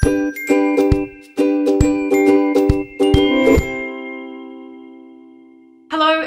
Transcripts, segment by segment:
Hello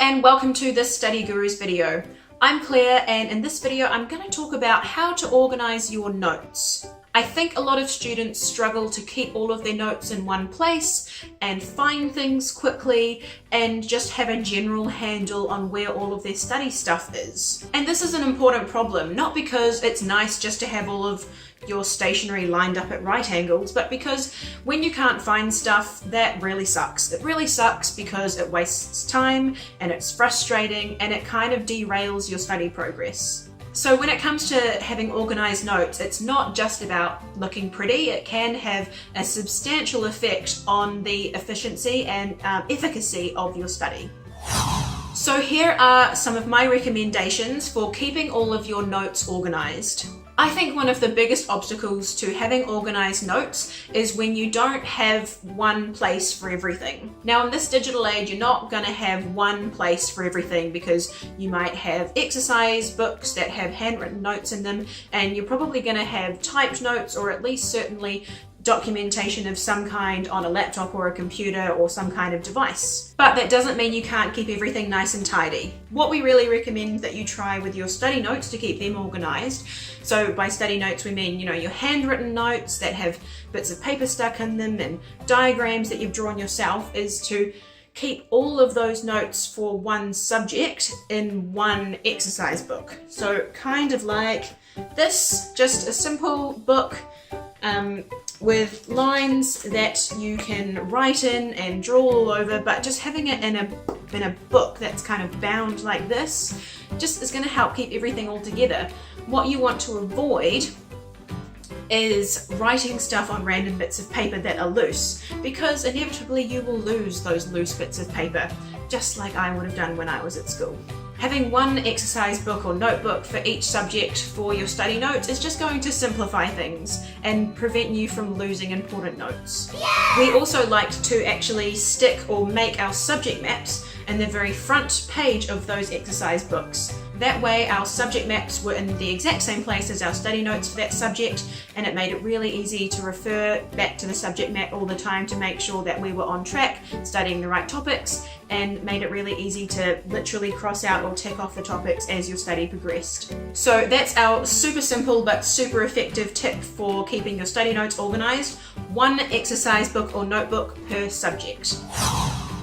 and welcome to this Study Gurus video. I'm Claire, and in this video I'm going to talk about how to organize your notes. I think a lot of students struggle to keep all of their notes in one place and find things quickly and just have a general handle on where all of their study stuff is. And this is an important problem, not because it's nice just to have all of your stationery lined up at right angles, but because when you can't find stuff, that really sucks. It really sucks because it wastes time and it's frustrating and it kind of derails your study progress. So when it comes to having organized notes, it's not just about looking pretty. It can have a substantial effect on the efficiency and efficacy of your study. So here are some of my recommendations for keeping all of your notes organized. I think one of the biggest obstacles to having organized notes is when you don't have one place for everything. Now in this digital age, you're not going to have one place for everything because you might have exercise books that have handwritten notes in them, and you're probably going to have typed notes, or at least certainly documentation of some kind on a laptop or a computer or some kind of device. But that doesn't mean you can't keep everything nice and tidy. What we really recommend that you try with your study notes to keep them organized. So by study notes we mean, your handwritten notes that have bits of paper stuck in them and diagrams that you've drawn yourself, is to keep all of those notes for one subject in one exercise book. So kind of like this, just a simple book with lines that you can write in and draw all over, but just having it in a book that's kind of bound like this just is going to help keep everything all together. What you want to avoid is writing stuff on random bits of paper that are loose, because inevitably you will lose those loose bits of paper, just like I would have done when I was at school. Having one exercise book or notebook for each subject for your study notes is just going to simplify things and prevent you from losing important notes. Yeah! We also like to actually stick or make our subject maps in the very front page of those exercise books. That way our subject maps were in the exact same place as our study notes for that subject, and it made it really easy to refer back to the subject map all the time to make sure that we were on track, studying the right topics, and made it really easy to literally cross out or tick off the topics as your study progressed. So that's our super simple but super effective tip for keeping your study notes organized: one exercise book or notebook per subject.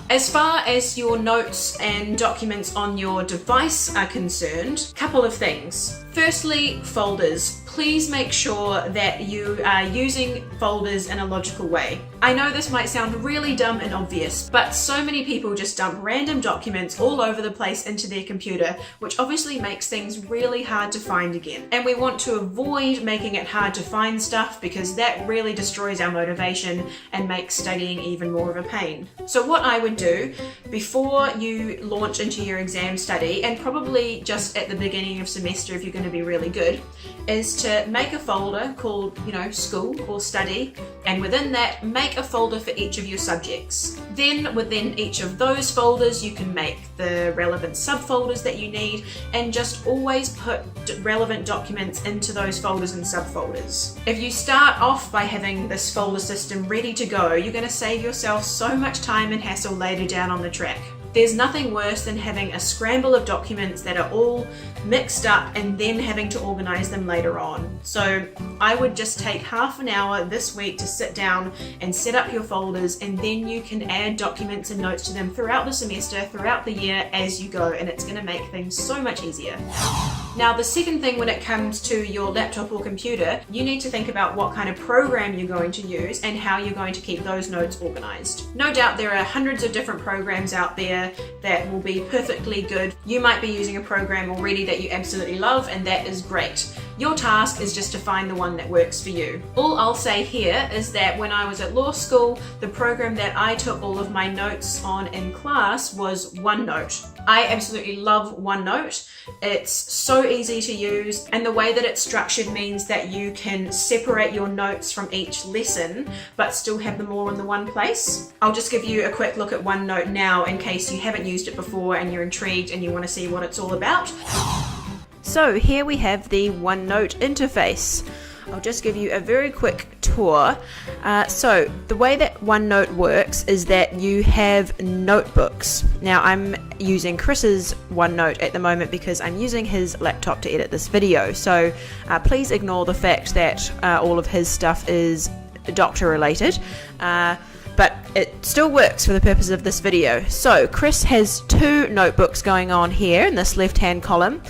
As far as your notes and documents on your device are concerned, a couple of things. Firstly, folders. Please make sure that you are using folders in a logical way. I know this might sound really dumb and obvious, but so many people just dump random documents all over the place into their computer, which obviously makes things really hard to find again. And we want to avoid making it hard to find stuff, because that really destroys our motivation and makes studying even more of a pain. So what I would do before you launch into your exam study, and probably just at the beginning of semester if you're going to be really good, is to make a folder called, school or study, and within that make a folder for each of your subjects. Then within each of those folders you can make the relevant subfolders that you need, and just always put relevant documents into those folders and subfolders. If you start off by having this folder system ready to go, you're going to save yourself so much time and hassle later down on the track. There's nothing worse than having a scramble of documents that are all mixed up and then having to organize them later on. So I would just take half an hour this week to sit down and set up your folders, and then you can add documents and notes to them throughout the semester, throughout the year as you go, and it's going to make things so much easier. Now the second thing, when it comes to your laptop or computer, you need to think about what kind of program you're going to use and how you're going to keep those notes organized. No doubt there are hundreds of different programs out there that will be perfectly good. You might be using a program already that you absolutely love, and that is great. Your task is just to find the one that works for you. All I'll say here is that when I was at law school, the program that I took all of my notes on in class was OneNote. I absolutely love OneNote. It's so easy to use, and the way that it's structured means that you can separate your notes from each lesson but still have them all in the one place. I'll just give you a quick look at OneNote now in case you haven't used it before and you're intrigued and you want to see what it's all about. So here we have the OneNote interface. I'll just give you a very quick tour. So the way that OneNote works is that you have notebooks. Now I'm using Chris's OneNote at the moment because I'm using his laptop to edit this video, so please ignore the fact that all of his stuff is doctor related, but it still works for the purpose of this video. So Chris has two notebooks going on here in this left hand column,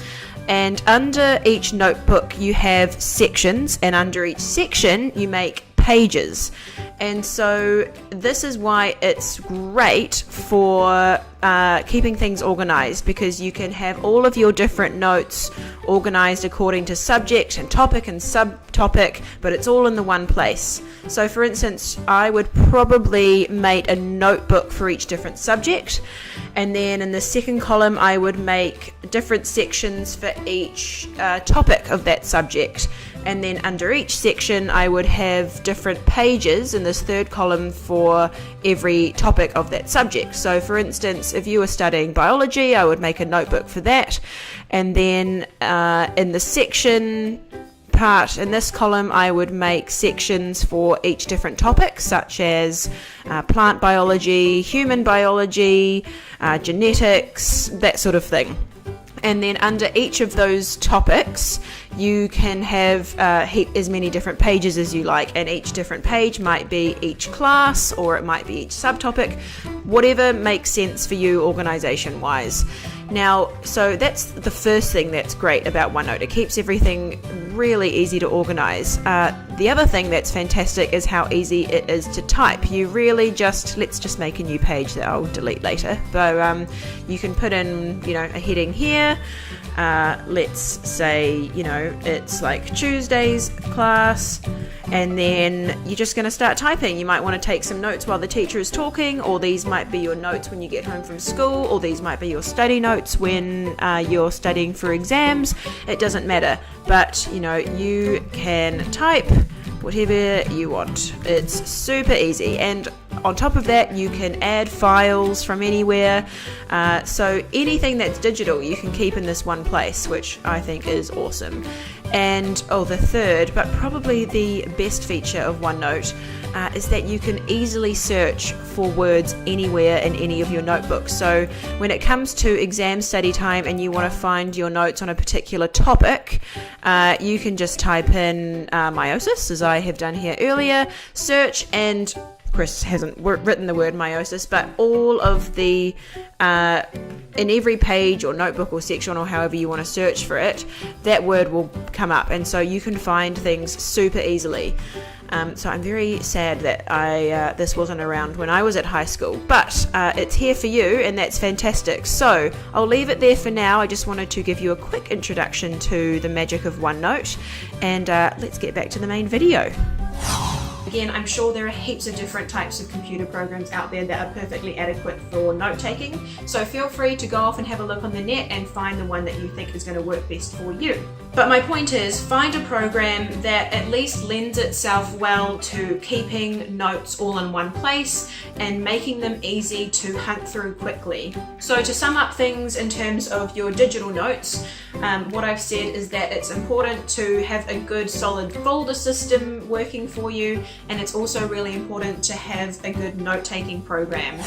and under each notebook you have sections, and under each section you make pages. And so this is why it's great for keeping things organized, because you can have all of your different notes organized according to subject and topic and subtopic, but it's all in the one place. So for instance, I would probably make a notebook for each different subject, and then in the second column I would make different sections for each topic of that subject, and then under each section I would have different pages in this third column for every topic of that subject. So for instance, if you were studying biology, I would make a notebook for that, and then in the section part in this column I would make sections for each different topic, such as plant biology, human biology, genetics, that sort of thing. And then under each of those topics you can have as many different pages as you like, and each different page might be each class, or it might be each subtopic, whatever makes sense for you organization wise. Now, so that's the first thing that's great about OneNote. It keeps everything really easy to organize. The other thing that's fantastic is how easy it is to type. You really just, let's just make a new page that I'll delete later. So you can put in, a heading here. Let's say, it's like Tuesday's class, and then you're just going to start typing. You might want to take some notes while the teacher is talking, or these might be your notes when you get home from school, or these might be your study notes when you're studying for exams. It doesn't matter, but you can type whatever you want. It's super easy, and on top of that you can add files from anywhere, so anything that's digital you can keep in this one place, which I think is awesome. And the third, but probably the best feature of OneNote, is that you can easily search for words anywhere in any of your notebooks. So when it comes to exam study time and you want to find your notes on a particular topic, you can just type in meiosis, as I have done here earlier, search, and Chris hasn't written the word meiosis, but all of the in every page or notebook or section, or however you want to search for it, that word will come up, and so you can find things super easily. So I'm very sad that this wasn't around when I was at high school, but it's here for you, and that's fantastic. So I'll leave it there for now. I just wanted to give you a quick introduction to the magic of OneNote, and let's get back to the main video. Again, I'm sure there are heaps of different types of computer programs out there that are perfectly adequate for note-taking, so feel free to go off and have a look on the net and find the one that you think is going to work best for you. But my point is, find a program that at least lends itself well to keeping notes all in one place and making them easy to hunt through quickly. So to sum up things in terms of your digital notes, what I've said is that it's important to have a good solid folder system working for you, and it's also really important to have a good note-taking program.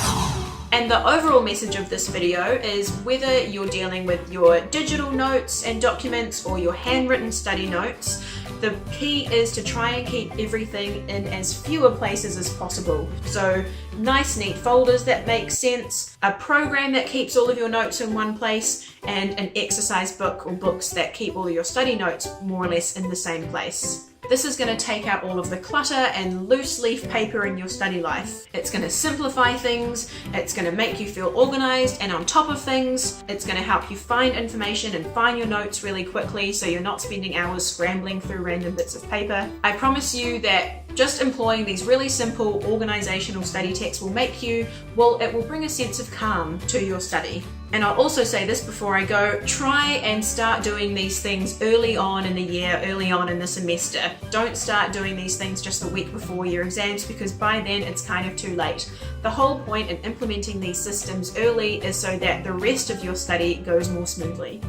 And the overall message of this video is, whether you're dealing with your digital notes and documents or your handwritten study notes, the key is to try and keep everything in as fewer places as possible. So nice neat folders that make sense, a program that keeps all of your notes in one place, and an exercise book or books that keep all of your study notes more or less in the same place. This is going to take out all of the clutter and loose leaf paper in your study life. It's going to simplify things, it's going to make you feel organized and on top of things, it's going to help you find information and find your notes really quickly so you're not spending hours scrambling through random bits of paper. I promise you that just employing these really simple organizational study techs will make you, well, it will bring a sense of calm to your study. And I'll also say this before I go, try and start doing these things early on in the year, early on in the semester. Don't start doing these things just the week before your exams, because by then it's kind of too late. The whole point in implementing these systems early is so that the rest of your study goes more smoothly.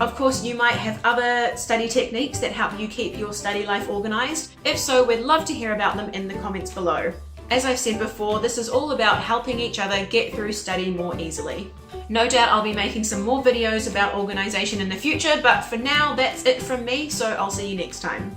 Of course, you might have other study techniques that help you keep your study life organized. If so, we'd love to hear about them in the comments below. As I've said before, this is all about helping each other get through study more easily. No doubt I'll be making some more videos about organization in the future, but for now, that's it from me, so I'll see you next time.